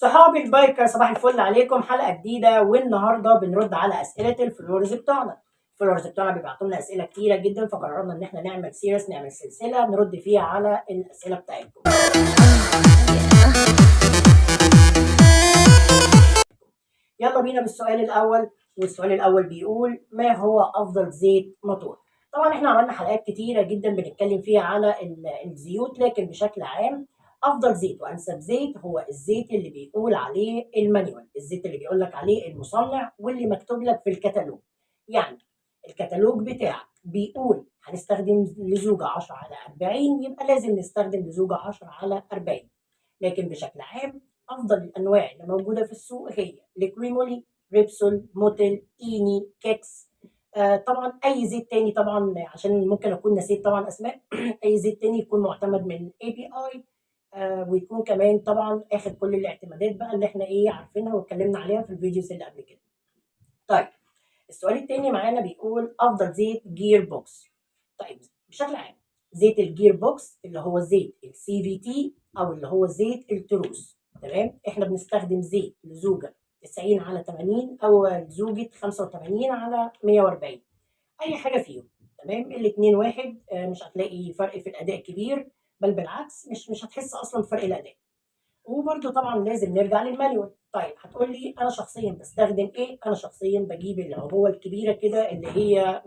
صحابي البايكر، صباح الفل عليكم. حلقه جديده والنهارده بنرد على اسئله الفلورز بتوعنا. الفلورز بتوعنا بيبعتوا لنا اسئله كتيره جدا، فقررنا ان احنا نعمل سيريس، نعمل سلسله نرد فيها على الاسئله بتاعتكم. يلا بينا بالسؤال الاول، والسؤال الاول بيقول: ما هو افضل زيت موتور؟ طبعا احنا عملنا حلقات كتيره جدا بنتكلم فيها على الزيوت، لكن بشكل عام افضل زيت وانسب زيت هو الزيت اللي بيقول عليه المانيوال، الزيت اللي بيقول لك عليه المصنع واللي مكتوب لك في الكتالوج. يعني الكتالوج بتاعك بيقول هنستخدم لزوجة 10 على 40، يبقى لازم نستخدم لزوجة 10 على 40. لكن بشكل عام افضل الانواع اللي موجوده في السوق هي ليكريمولي، ريبسول، موتل، ايني، كيكس. طبعا اي زيت تاني، طبعا عشان ممكن اكون نسيت طبعا اسماء اي زيت تاني يكون معتمد من اي بي اي، ويكون كمان طبعا اخد كل الاعتمادات بقى اللي احنا عارفينها واتكلمنا عليها في الفيديوز اللي قبل كده. طيب السؤال التاني معانا بيقول: افضل زيت جير بوكس. طيب بشكل عام زيت الجير بوكس اللي هو زيت السي في تي او اللي هو زيت التروس، تمام. احنا بنستخدم زيت لزوجه 90 على 80 او لزوجه 85 على 140، اي حاجه فيهم، تمام. الاثنين واحد، مش هتلاقي فرق في الاداء كبير، بل بالعكس مش هتحس اصلا بفرق الاداء. وبرده طبعا لازم نرجع للمانيوال. طيب هتقول لي انا شخصيا بستخدم ايه؟ انا شخصيا بجيب العبوه الكبيره كده اللي هي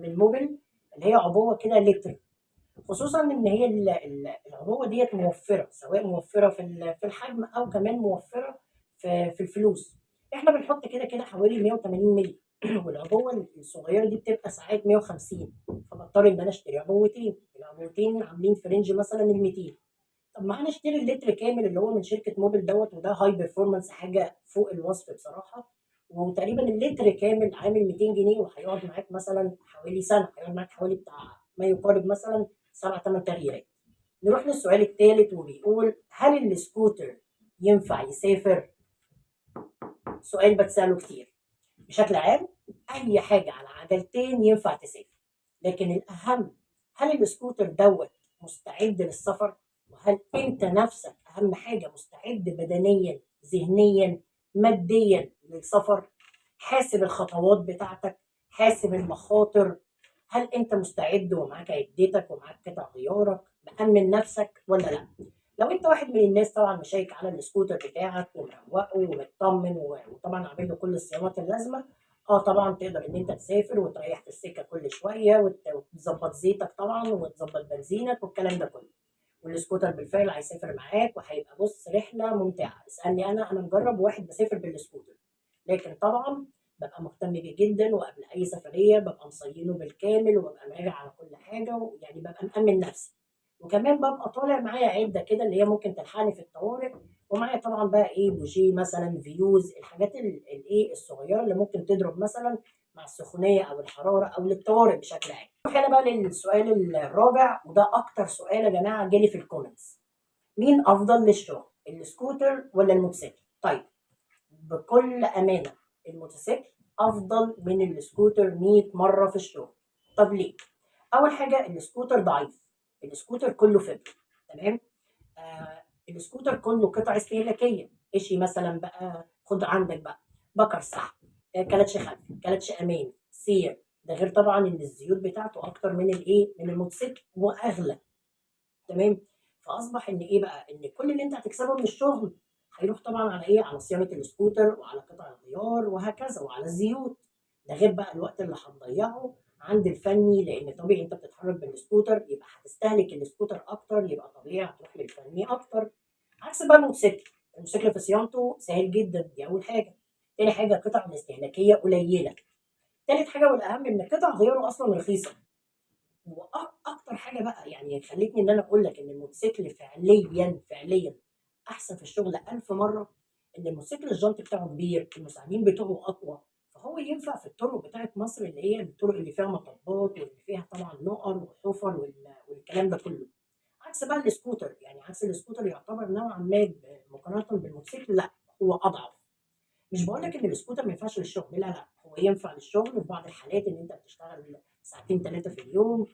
من موبل، اللي هي عبوه كده لتر، خصوصا ان هي العبوه ديت موفره، سواء موفره في الحجم او كمان موفره في الفلوس. احنا بنحط كده كده حوالي 180 مللي والعبوه الصغيره دي بتبقى ساعات 150، فبضطر ان انا اشتري عبوتين، العبوتين عاملين في رينج مثلا ال 200. طب ما انا اشتري اللتر كامل اللي هو من شركه موبل دوت، وده هاي بيرفورمانس، حاجه فوق الوصف بصراحه. وتقريبا اللتر كامل عامل 200 جنيه، وهيقعد معاك مثلا حوالي سنه، هيقعد معاك حوالي بتاع ما يقارب مثلا 7 8 تغييرات. نروح للسؤال الثالث وبيقول: هل السكوتر ينفع يسافر؟ سؤال بتساله كتير. بشكل عام اي حاجه على عجلتين ينفع تسافر، لكن الاهم هل السكوتر دوت مستعد للسفر؟ وهل انت نفسك اهم حاجه مستعد بدنيا، ذهنيا، ماديا للسفر؟ حاسب الخطوات بتاعتك، حاسب المخاطر. هل انت مستعد ومعاك عدتك ومعاك قطع غيارك، مأمن نفسك ولا لا؟ لو انت واحد من الناس طبعا مشيك على السكوتر بتاعك ومروقه ومطمن وطبعا عامل له كل الصيانات اللازمه، طبعا تقدر ان انت تسافر وتريح في السكه كل شويه وتظبط زيتك طبعا وتظبط بنزينك والكلام ده كله. والسكوتر بالفعل هيسافر معاك وهيبقى بص رحله ممتعه. اسالني انا مجرب واحد بسافر بالسكوتر، لكن طبعا ببقى مهتم بيه جدا، وقبل اي سفريه ببقى مصينه بالكامل وببقى مراجع على كل حاجه، ويعني ببقى مأمن نفسي. وكمان ببقى طالع معايا عده كده اللي هي ممكن تلحقني في الطوارئ، ومعايا طبعا بقى بوجي مثلا، فيوز، الحاجات الصغيره اللي ممكن تضرب مثلا مع السخونيه او الحراره او للطوارئ بشكل عام. نروح هنا بقى للسؤال الرابع، وده اكتر سؤال يا جماعه جالي في الكومنتس: مين افضل للشغل، السكوتر ولا الموتوسيكل؟ طيب بكل امانه الموتوسيكل افضل من السكوتر 100 مره في الشغل. طب ليه؟ اول حاجه السكوتر ضعيف، السكوتر كله فبر، تمام. السكوتر كله قطع استهلاكيه، اشي مثلا بقى خد عندك بقى بكر سحب، كلاتش خلفي، كلاتش امامي، سير. ده غير طبعا ان الزيوت بتاعته اكتر من الموتوسيكل واغلى، تمام. فاصبح ان بقى ان كل اللي انت هتكسبه من الشغل هيروح طبعا على على صيانه السكوتر وعلى قطع الغيار وهكذا وعلى الزيوت. ده غير بقى الوقت اللي هتضيعه عند الفني، لان طبيعي انت بتتحرك بالسكوتر يبقى هتستهلك السكوتر اكتر، يبقى طبيعي هتروح للفني اكتر. عكس بقى الموتوسيكل، الموتوسيكل في صيانته سهل جدا، دي اول حاجه. تاني حاجه قطع الاستهلاكيه قليله. تالت حاجه والاهم ان قطع غياره اصلا رخيصه. واكتر حاجه بقى يعني خلتني ان انا اقول لك ان الموتوسيكل فعليا احسن في الشغل 1000 مره، ان الموتوسيكل الجنط بتاعه كبير، المساعدين بتوعه اقوى، فهو ينفع في الطرق بتاعت مصر اللي هي الطرق اللي فيها مطبات واللي فيها طبعا نقر وحفر والكلام ده كله. عكس بقى السكوتر، يعني عكس السكوتر يعتبر نوعا ما مقارنه بالموتوسيكل، لا هو اضعف. مش بقول لك ان السكوتر ما ينفعش للشغل، لا هو ينفع للشغل في بعض الحالات، ان انت بتشتغل ساعتين ثلاثه في اليوم،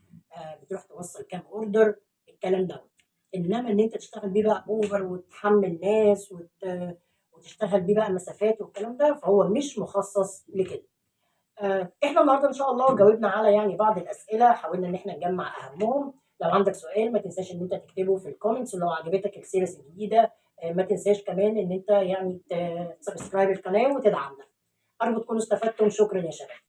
بتروح توصل كام اوردر، الكلام دوت. انما ان انت تشتغل بيه بقى اوفر وتحمل ناس وتشتغل بيه بقى مسافات والكلام ده، فهو مش مخصص لكده. احنا النهارده ان شاء الله جاوبنا على يعني بعض الاسئله، حاولنا ان احنا نجمع اهمهم. لو عندك سؤال ما تنساش ان انت تكتبه في الكومنتس، ولو عجبتك السيريز الجديده ما تنساش كمان ان انت يعني تسبسكرايب القناه وتدعمنا. ارجو تكونوا استفدتم. شكرا يا شباب.